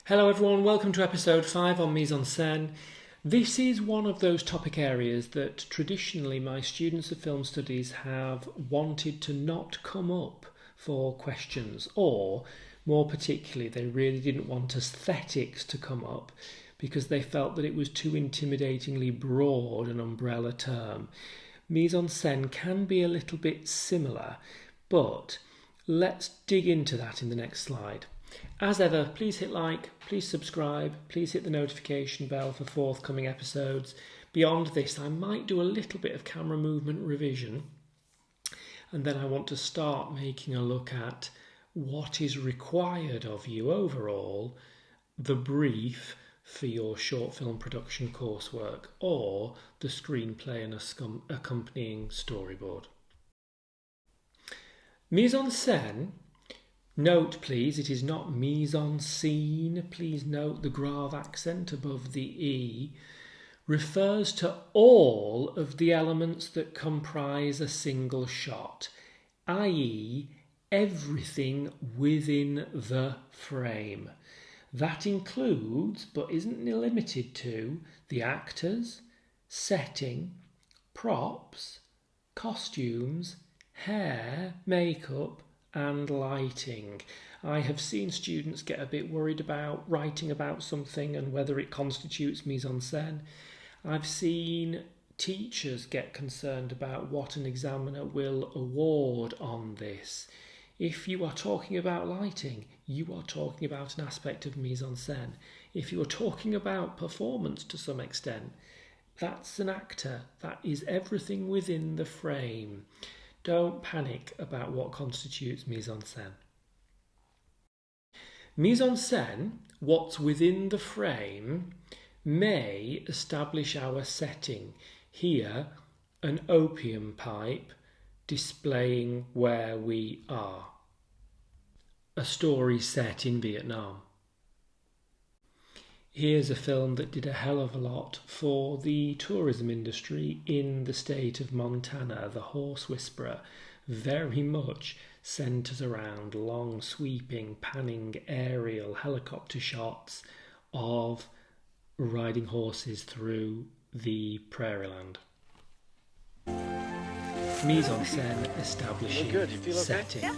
Hello everyone, welcome to episode 5 on Mise-en-Scène. This is one of those topic areas that traditionally my students of film studies have wanted to not come up for questions, or more particularly they really didn't want aesthetics to come up because they felt that it was too intimidatingly broad an umbrella term. Mise-en-Scène can be a little bit similar, but let's dig into that in the next slide. As ever, please hit like, please subscribe, please hit the notification bell for forthcoming episodes. Beyond this, I might do a little bit of camera movement revision, and then I want to start making a look at what is required of you overall, the brief for your short film production coursework, or the screenplay and accompanying storyboard. Mise-en-Scène. Note please, it is not mise-en-scene, please note the grave accent above the E, refers to all of the elements that comprise a single shot, i.e. everything within the frame. That includes, but isn't limited to, the actors, setting, props, costumes, hair, makeup, and lighting. I have seen students get a bit worried about writing about something and whether it constitutes mise-en-scène. I've seen teachers get concerned about what an examiner will award on this. If you are talking about lighting, you are talking about an aspect of mise-en-scène. If you are talking about performance to some extent, that's an actor. That is everything within the frame. Don't panic about what constitutes mise-en-scène. Mise-en-scène, what's within the frame, may establish our setting. Here, an opium pipe displaying where we are. A story set in Vietnam. Here's a film that did a hell of a lot for the tourism industry in the state of Montana, The Horse Whisperer. Very much centres around long sweeping, panning aerial helicopter shots of riding horses through the prairie land. Mise-en-scène establishing setting. Yeah.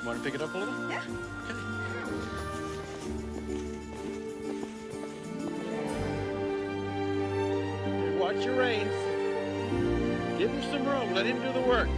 Want to pick it up a little? Yeah. Okay. Watch your reins. Give him some room. Let him do the work.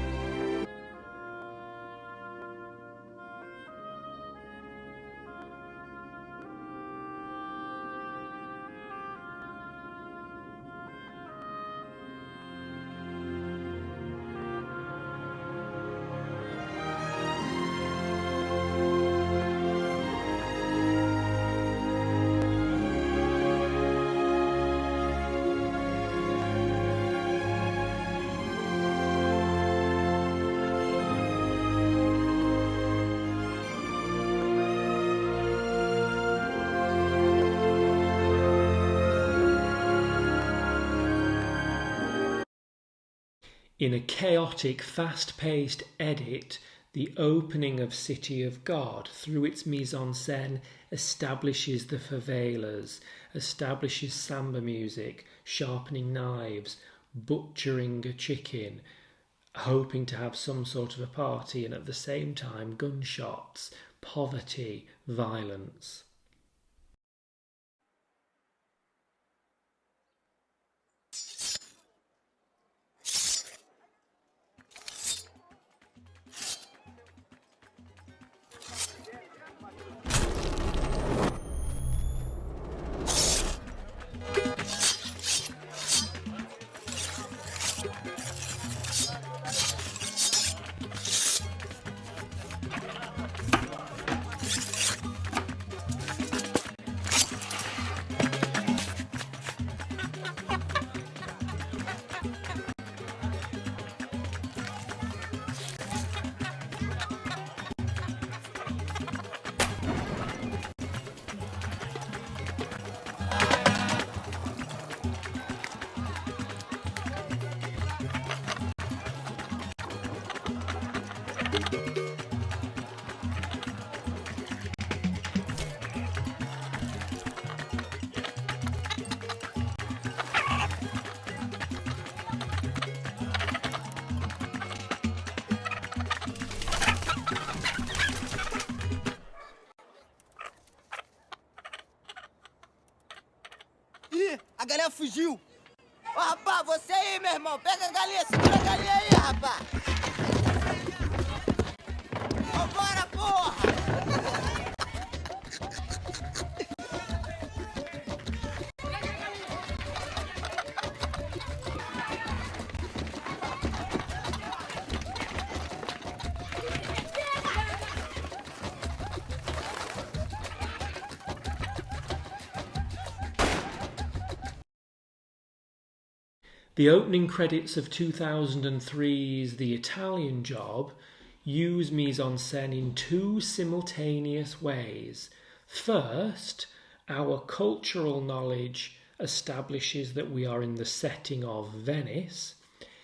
In a chaotic, fast-paced edit, the opening of City of God, through its mise-en-scène, establishes the favelas, establishes samba music, sharpening knives, butchering a chicken, hoping to have some sort of a party, and at the same time gunshots, poverty, violence. A galinha fugiu. Ô, rapaz, você aí, meu irmão. Pega a galinha, segura a galinha aí, rapaz. Vambora, porra! The opening credits of 2003's The Italian Job use mise-en-scène in two simultaneous ways. First, our cultural knowledge establishes that we are in the setting of Venice.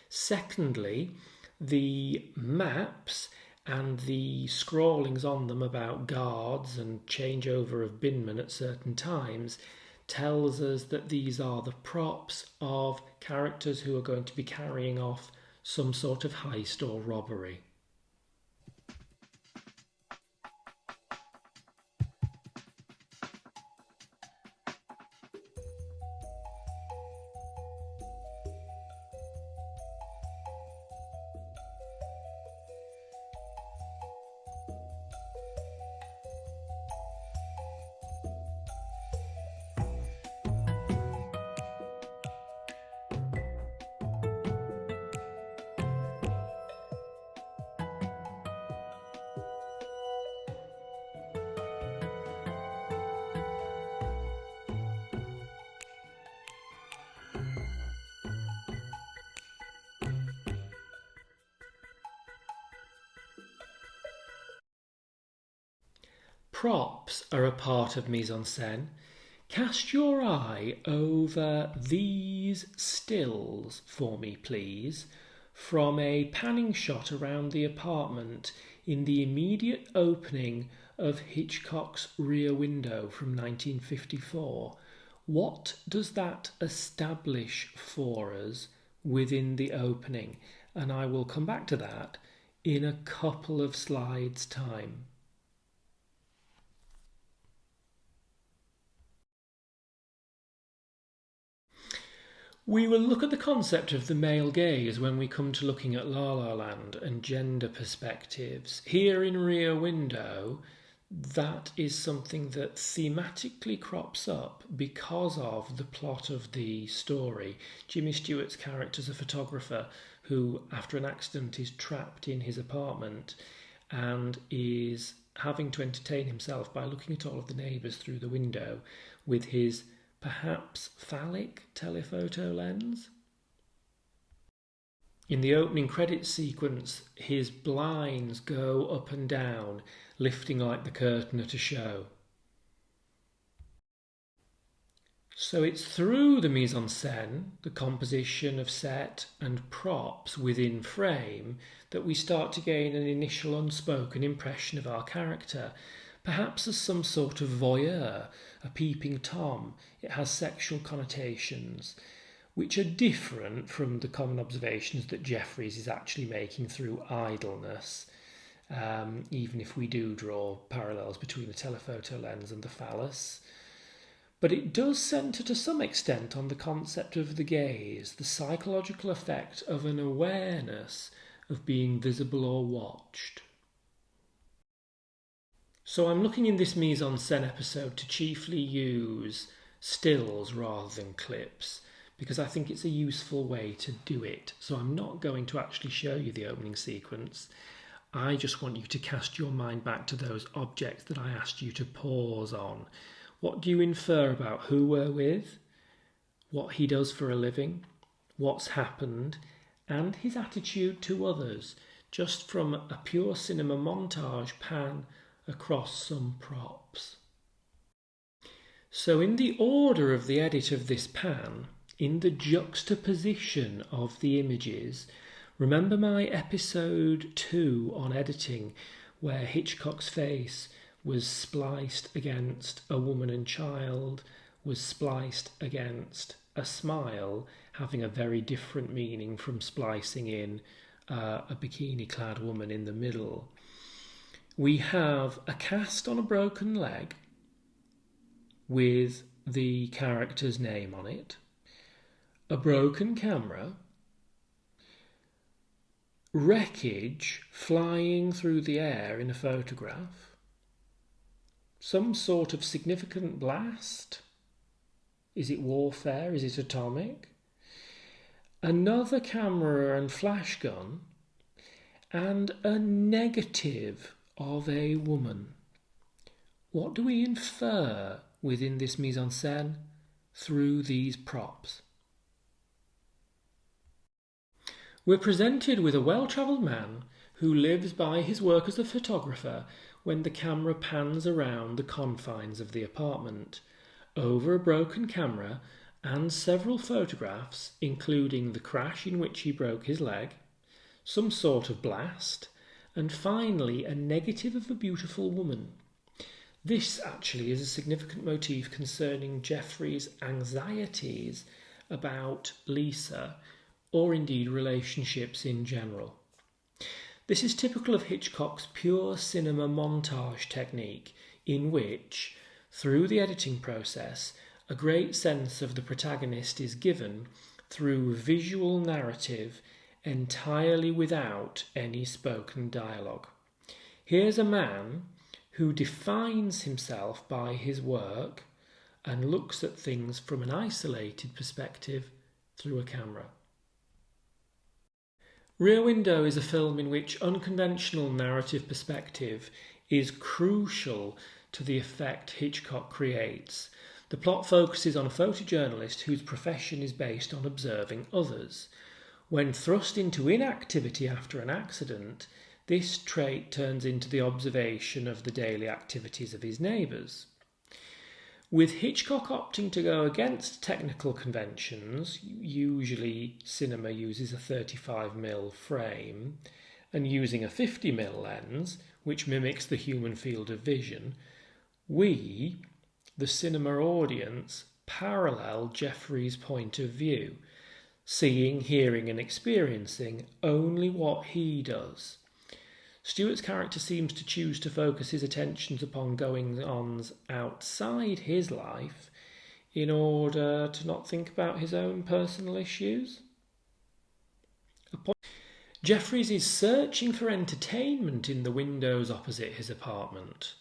Secondly, the maps and the scrawlings on them about guards and changeover of binmen at certain times tells us that these are the props of characters who are going to be carrying off some sort of heist or robbery. Props are a part of mise-en-scène. Cast your eye over these stills for me, please, from a panning shot around the apartment in the immediate opening of Hitchcock's Rear Window from 1954. What does that establish for us within the opening? And I will come back to that in a couple of slides' time. We will look at the concept of the male gaze when we come to looking at La La Land and gender perspectives. Here in Rear Window, that is something that thematically crops up because of the plot of the story. Jimmy Stewart's character is a photographer who, after an accident, is trapped in his apartment and is having to entertain himself by looking at all of the neighbours through the window with his perhaps phallic telephoto lens. In the opening credits sequence, his blinds go up and down, lifting like the curtain at a show. So it's through the mise-en-scène, the composition of set and props within frame, that we start to gain an initial unspoken impression of our character, perhaps as some sort of voyeur, a peeping Tom. It has sexual connotations, which are different from the common observations that Jeffries is actually making through idleness, even if we do draw parallels between the telephoto lens and the phallus. But it does centre to some extent on the concept of the gaze, the psychological effect of an awareness of being visible or watched. So I'm looking in this mise-en-scène episode to chiefly use stills rather than clips, because I think it's a useful way to do it. So I'm not going to actually show you the opening sequence. I just want you to cast your mind back to those objects that I asked you to pause on. What do you infer about who we're with, what he does for a living, what's happened, and his attitude to others, just from a pure cinema montage pan across some props? So in the order of the edit of this pan, in the juxtaposition of the images, remember my episode 2 on editing, where Hitchcock's face was spliced against a woman and child, was spliced against a smile, having a very different meaning from splicing in a bikini-clad woman in the middle. We have a cast on a broken leg with the character's name on it. a broken camera, wreckage flying through the air in a photograph, some sort of significant blast. Is it warfare? Is it atomic? Another camera and flash gun, and a negative of a woman. What do we infer within this mise-en-scène through these props? We're presented with a well-travelled man who lives by his work as a photographer when the camera pans around the confines of the apartment, over a broken camera and several photographs, including the crash in which he broke his leg, some sort of blast, and finally a negative of a beautiful woman. This actually is a significant motif concerning Jeffrey's anxieties about Lisa, or indeed relationships in general. This is typical of Hitchcock's pure cinema montage technique, in which, through the editing process, a great sense of the protagonist is given through visual narrative entirely without any spoken dialogue. Here's a man who defines himself by his work and looks at things from an isolated perspective through a camera. Rear Window is a film in which unconventional narrative perspective is crucial to the effect Hitchcock creates. The plot focuses on a photojournalist whose profession is based on observing others. When thrust into inactivity after an accident, this trait turns into the observation of the daily activities of his neighbours. With Hitchcock opting to go against technical conventions, usually cinema uses a 35mm frame, and using a 50mm lens, which mimics the human field of vision, we, the cinema audience, parallel Jeffrey's point of view, seeing, hearing and experiencing only what he does. Stuart's character seems to choose to focus his attentions upon goings-ons outside his life in order to not think about his own personal issues. Jeffries is searching for entertainment in the windows opposite his apartment.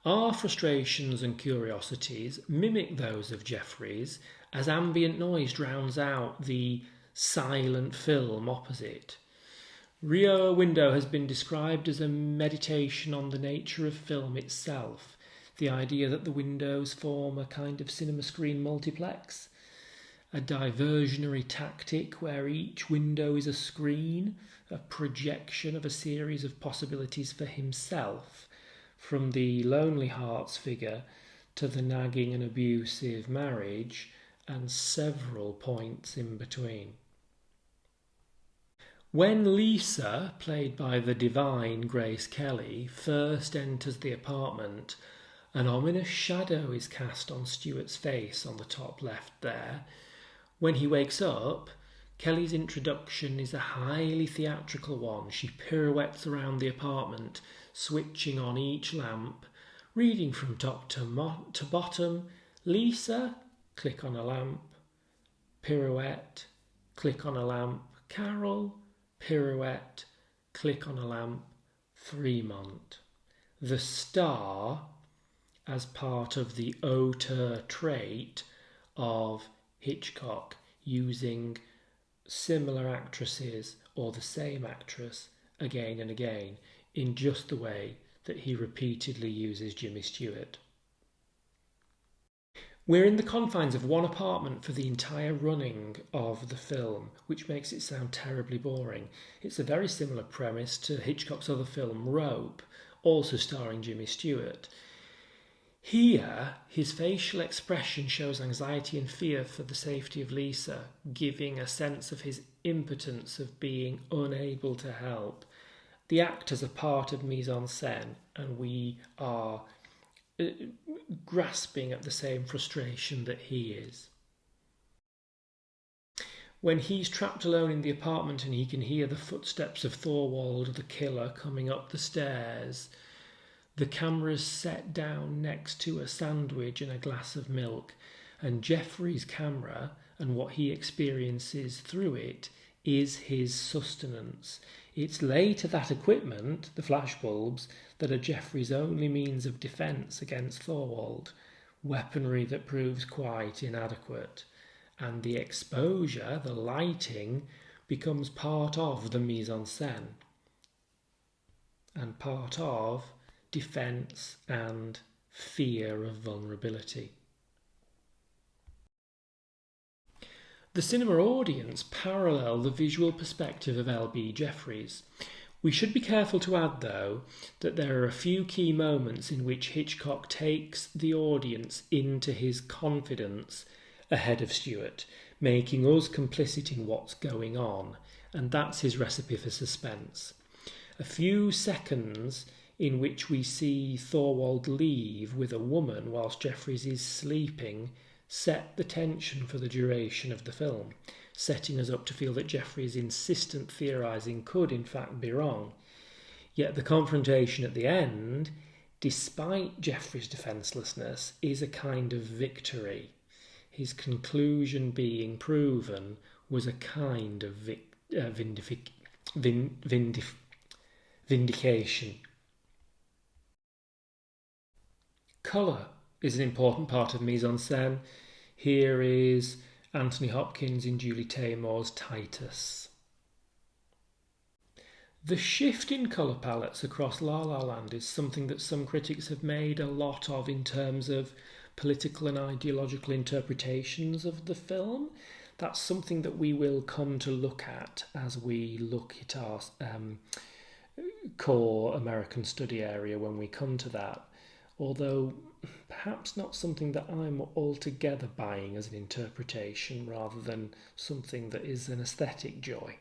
Our frustrations and curiosities mimic those of Jeffries as ambient noise drowns out the silent film opposite. Rear Window has been described as a meditation on the nature of film itself, the idea that the windows form a kind of cinema screen multiplex, a diversionary tactic where each window is a screen, a projection of a series of possibilities for himself, from the Lonely Hearts figure to the nagging and abusive marriage, and several points in between. When Lisa, played by the divine Grace Kelly, first enters the apartment, an ominous shadow is cast on Stuart's face on the top left there. When he wakes up, Kelly's introduction is a highly theatrical one. She pirouettes around the apartment, switching on each lamp, reading from top to bottom. Lisa, click on a lamp. Pirouette, click on a lamp. Carol, pirouette, click on a lamp. Fremont. The star, as part of the auteur trait of Hitchcock, using similar actresses or the same actress again and again in just the way that he repeatedly uses Jimmy Stewart. We're in the confines of one apartment for the entire running of the film, which makes it sound terribly boring. It's a very similar premise to Hitchcock's other film, Rope, also starring Jimmy Stewart. Here, his facial expression shows anxiety and fear for the safety of Lisa, giving a sense of his impotence of being unable to help. The actors are part of mise-en-scène, and we are grasping at the same frustration that he is. When he's trapped alone in the apartment and he can hear the footsteps of Thorwald, the killer, coming up the stairs, the camera's set down next to a sandwich and a glass of milk, and Jeffrey's camera, and what he experiences through it is his sustenance. It's later that equipment, the flashbulbs, that are Geoffrey's only means of defence against Thorwald, weaponry that proves quite inadequate, and the exposure, the lighting, becomes part of the mise-en-scène and part of defence and fear of vulnerability. The cinema audience parallel the visual perspective of L.B. Jeffries. We should be careful to add, though, that there are a few key moments in which Hitchcock takes the audience into his confidence ahead of Stewart, making us complicit in what's going on, and that's his recipe for suspense. A few seconds in which we see Thorwald leave with a woman whilst Jeffries is sleeping set the tension for the duration of the film, setting us up to feel that Jeffries' insistent theorising could in fact be wrong. Yet the confrontation at the end, despite Jeffries' defencelessness, is a kind of victory. His conclusion being proven was a kind of vindication. Colour is an important part of mise-en-scène. Here is Anthony Hopkins in Julie Taymor's Titus. The shift in colour palettes across La La Land is something that some critics have made a lot of in terms of political and ideological interpretations of the film. That's something that we will come to look at as we look at our core American study area when we come to that, although perhaps not something that I'm altogether buying as an interpretation rather than something that is an aesthetic joy.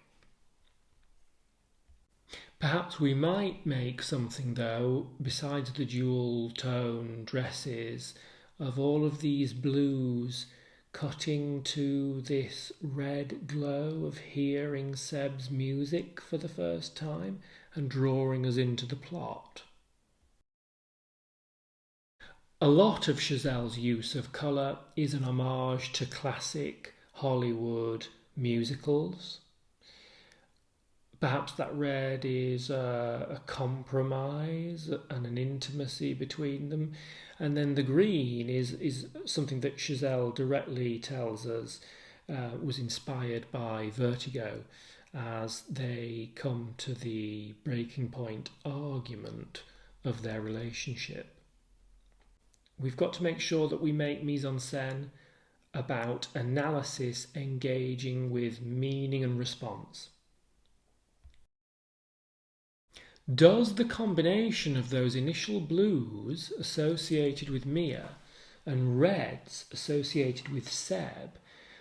Perhaps we might make something, though, besides the dual tone dresses, of all of these blues cutting to this red glow of hearing Seb's music for the first time and drawing us into the plot. A lot of Chazelle's use of colour is an homage to classic Hollywood musicals. Perhaps that red is a compromise and an intimacy between them. And then the green is something that Chazelle directly tells us was inspired by Vertigo as they come to the breaking point argument of their relationship. We've got to make sure that we make mise-en-scène about analysis engaging with meaning and response. Does the combination of those initial blues associated with Mia and reds associated with Seb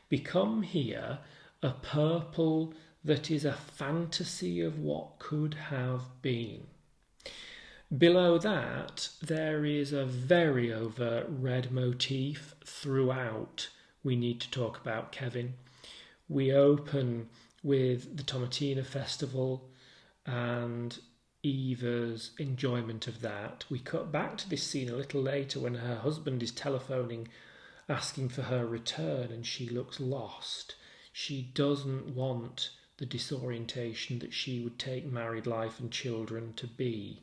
become here a purple that is a fantasy of what could have been? Below that, there is a very overt red motif throughout. We need to talk about Kevin. We open with the Tomatina Festival and Eva's enjoyment of that. We cut back to this scene a little later when her husband is telephoning asking for her return and she looks lost. She doesn't want the disorientation that she would take married life and children to be.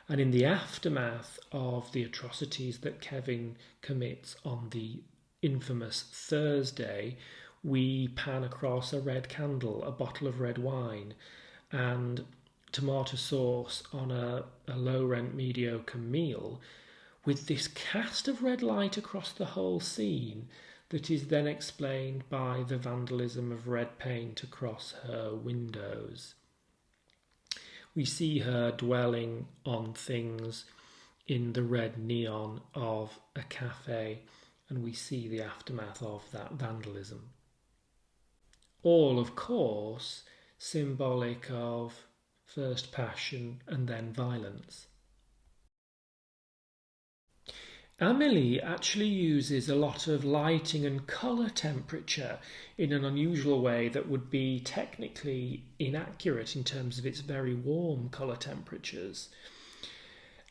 And in the aftermath of the atrocities that Kevin commits on the infamous Thursday, we pan across a red candle, a bottle of red wine, and tomato sauce on a low-rent mediocre meal, with this cast of red light across the whole scene that is then explained by the vandalism of red paint across her windows. We see her dwelling on things in the red neon of a cafe, and we see the aftermath of that vandalism. All, of course, symbolic of first passion and then violence. Amélie actually uses a lot of lighting and colour temperature in an unusual way that would be technically inaccurate in terms of its very warm colour temperatures.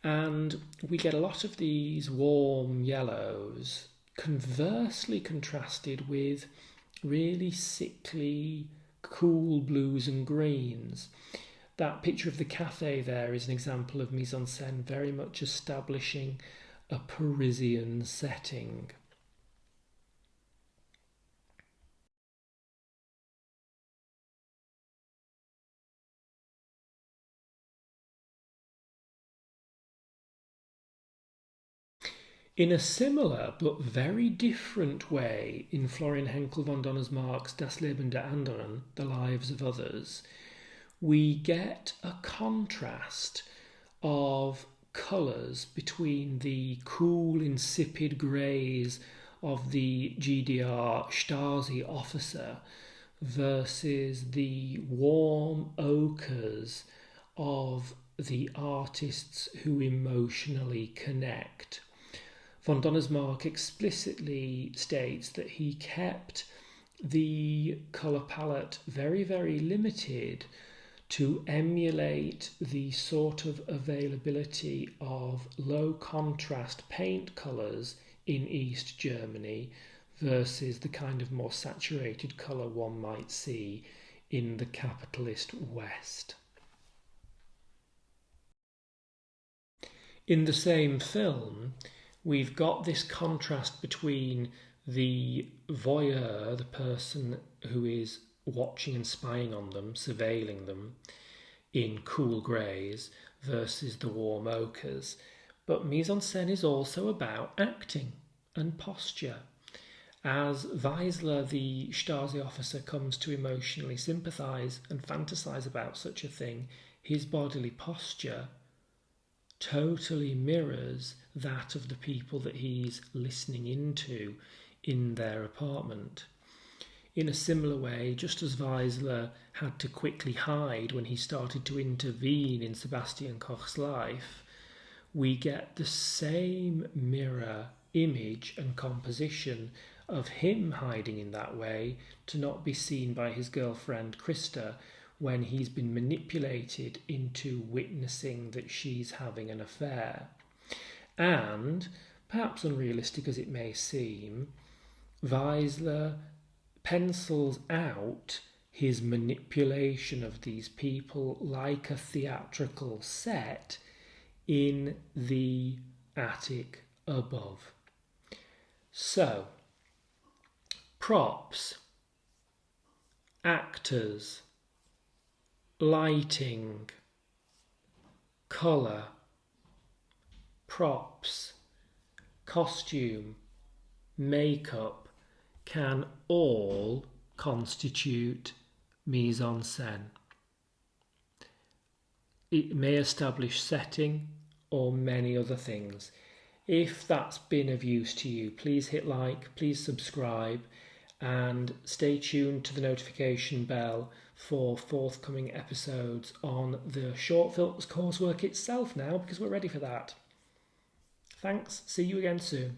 And we get a lot of these warm yellows conversely contrasted with really sickly, cool blues and greens. That picture of the cafe there is an example of mise-en-scène very much establishing a Parisian setting. In a similar but very different way, in Florian Henkel von Donnersmarck's Das Leben der anderen, The Lives of Others, we get a contrast of colours between the cool, insipid greys of the GDR Stasi officer versus the warm ochres of the artists who emotionally connect. Von Donnersmarck explicitly states that he kept the colour palette very, very limited to emulate the sort of availability of low contrast paint colours in East Germany versus the kind of more saturated colour one might see in the capitalist West. In the same film, we've got this contrast between the voyeur, the person who is watching and spying on them, surveilling them in cool greys, versus the warm ochres. But mise-en-scène is also about acting and posture. As Weisler, the Stasi officer, comes to emotionally sympathise and fantasise about such a thing, his bodily posture totally mirrors that of the people that he's listening into in their apartment. In a similar way, just as Weisler had to quickly hide when he started to intervene in Sebastian Koch's life, we get the same mirror image and composition of him hiding in that way to not be seen by his girlfriend Christa when he's been manipulated into witnessing that she's having an affair. And, perhaps unrealistic as it may seem, Weisler pencils out his manipulation of these people like a theatrical set in the attic above. So, props, actors, lighting, colour, props, costume, makeup can all constitute mise-en-scène. It may establish setting or many other things. If that's been of use to you, please hit like, please subscribe, and stay tuned to the notification bell for forthcoming episodes on the short films coursework itself now, because we're ready for that. Thanks, see you again soon.